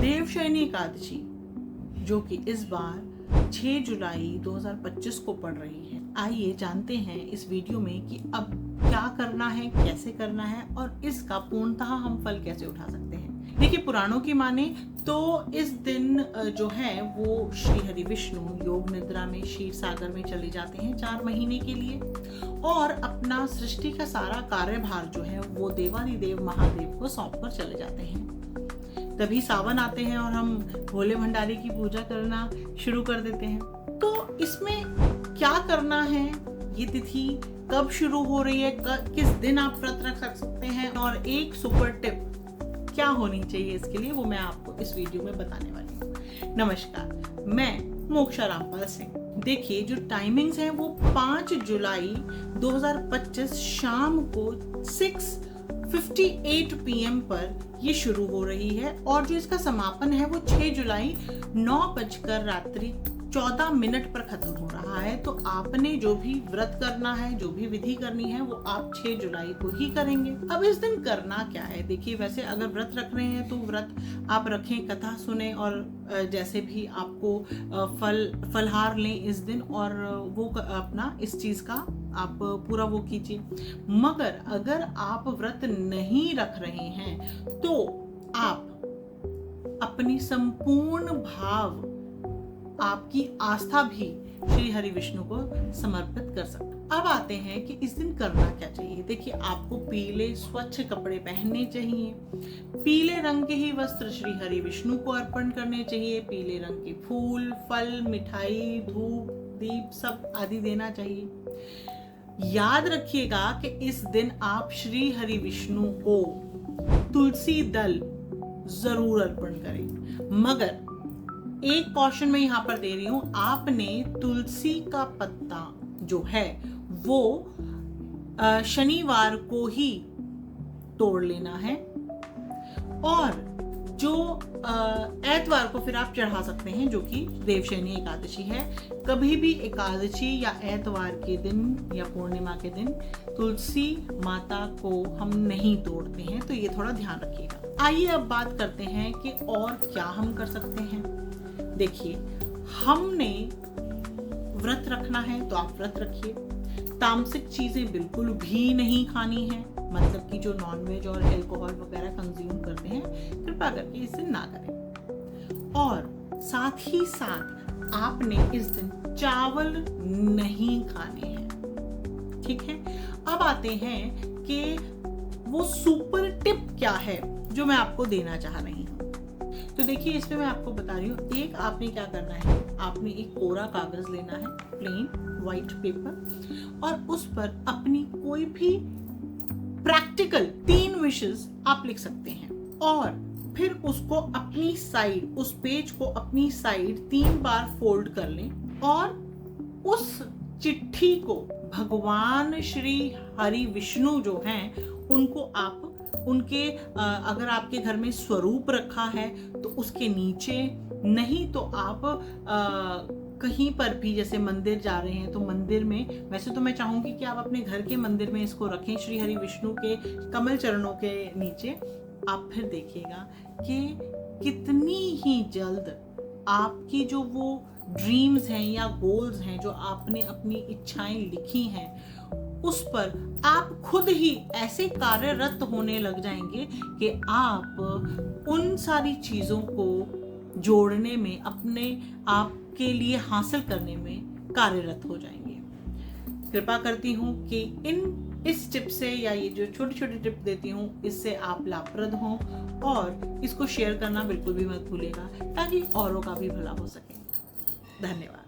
देवशयनी एकादशी जो कि इस बार 6 जुलाई 2025 को पड़ रही है। आइए जानते हैं इस वीडियो में कि अब क्या करना है, कैसे करना है और इसका पूर्णतः हम फल कैसे उठा सकते हैं। देखिए, पुराणों की माने तो इस दिन जो है वो श्री हरि विष्णु योग निद्रा में क्षीर सागर में चले जाते हैं 4 महीने के लिए और अपना सृष्टि का सारा कार्यभार जो है वो देवाधिदेव महादेव को सौंप कर चले जाते हैं। तभी सावन आते हैं और हम भोले भंडारी की पूजा करना शुरू कर देते हैं। तो इसमें क्या करना है, ये तिथि कब शुरू हो रही है, किस दिन आप व्रत रख सकते हैं और एक सुपर टिप क्या होनी चाहिए इसके लिए, वो मैं आपको इस वीडियो में बताने वाली हूँ। नमस्कार, मैं मोक्षा रामपाल सिंह। देखिए, जो टाइमिंग्स हैं वो 5 जुलाई 2025 शाम को 6:58 PM पर ये शुरू हो रही है और जो इसका समापन है वो 6 जुलाई 9:14 पर खत्म हो रहा है। तो आपने जो भी व्रत करना है, जो भी विधि करनी है, वो आप 6 जुलाई को ही करेंगे। अब इस दिन करना क्या है? देखिए, वैसे अगर व्रत रख रहे हैं तो व्रत आप रखें, कथा सुने और जैसे भी आपको फलहार लें इस दिन और वो अपना इस चीज का आप पूरा वो कीजिए। मगर अगर आप व्रत नहीं रख रहे हैं तो आप अपनी संपूर्ण भाव, आपकी आस्था भी श्री हरि विष्णु को समर्पित कर सकते हैं। अब आते हैं कि इस दिन करना क्या चाहिए। देखिए, आपको पीले स्वच्छ कपड़े पहनने चाहिए, पीले रंग के ही वस्त्र श्री हरि विष्णु को अर्पण करने चाहिए, पीले रंग के फूल, फल, मिठाई, धूप, दीप सब आदि देना चाहिए। याद रखिएगा कि इस दिन आप श्री हरि विष्णु को तुलसी दल जरूर अर्पण करें। मगर एक कॉशन मैं यहां पर दे रही हूं, आपने तुलसी का पत्ता जो है वो शनिवार को ही तोड़ लेना है और जो एतवार को फिर आप चढ़ा सकते हैं, जो कि देवशयनी एकादशी है। कभी भी एकादशी या एतवार के दिन या पूर्णिमा के दिन तुलसी माता को हम नहीं तोड़ते हैं, तो ये थोड़ा ध्यान रखिएगा। आइए अब बात करते हैं कि और क्या हम कर सकते हैं। देखिए, हमने व्रत रखना है तो आप व्रत रखिए। तामसिक चीजें बिल्कुल भी नहीं खानी है, मतलब कि जो नॉनवेज और अल्कोहल वगैरह कंज्यूम करते हैं, कृपया करके इस दिन ना करें। और साथ ही साथ आपने इस दिन चावल नहीं खाने हैं, ठीक है। अब आते हैं कि वो सुपर टिप क्या है जो मैं आपको देना चाह रही हूँ। तो देखिए, इसमें मैं आपको बता रही हूँ। एक, आपने क्या करना है, आपने एक कोरा कागज लेना है, प्लेन व्हाइट पेपर, और उस पर अपनी कोई भी प्रैक्टिकल 3 विशेस आप लिख सकते हैं और फिर उसको अपनी साइड, उस पेज को अपनी साइड 3 बार फोल्ड कर लें और उस चिट्ठी को भगवान श्री हरि विष्णु जो हैं उनको आप उनके अगर आपके घर में स्वरूप रखा है तो उसके नीचे, नहीं तो आप कहीं पर भी, जैसे मंदिर जा रहे हैं तो मंदिर में, वैसे तो मैं चाहूंगी कि आप अपने घर के मंदिर में इसको रखें श्री हरि विष्णु के कमल चरणों के नीचे। आप फिर देखिएगा कि कितनी ही जल्द आपकी जो वो ड्रीम्स हैं या गोल्स हैं, जो आपने अपनी इच्छाएं लिखी हैं, उस पर आप खुद ही ऐसे कार्यरत होने लग जाएंगे कि आप उन सारी चीजों को जोड़ने में, अपने आप के लिए हासिल करने में कार्यरत हो जाएंगे। कृपा करती हूँ कि इस टिप से, या ये जो छोटी छोटी टिप देती हूँ, इससे आप लाभप्रद हों और इसको शेयर करना बिल्कुल भी मत भूलिएगा ताकि औरों का भी भला हो सके। धन्यवाद।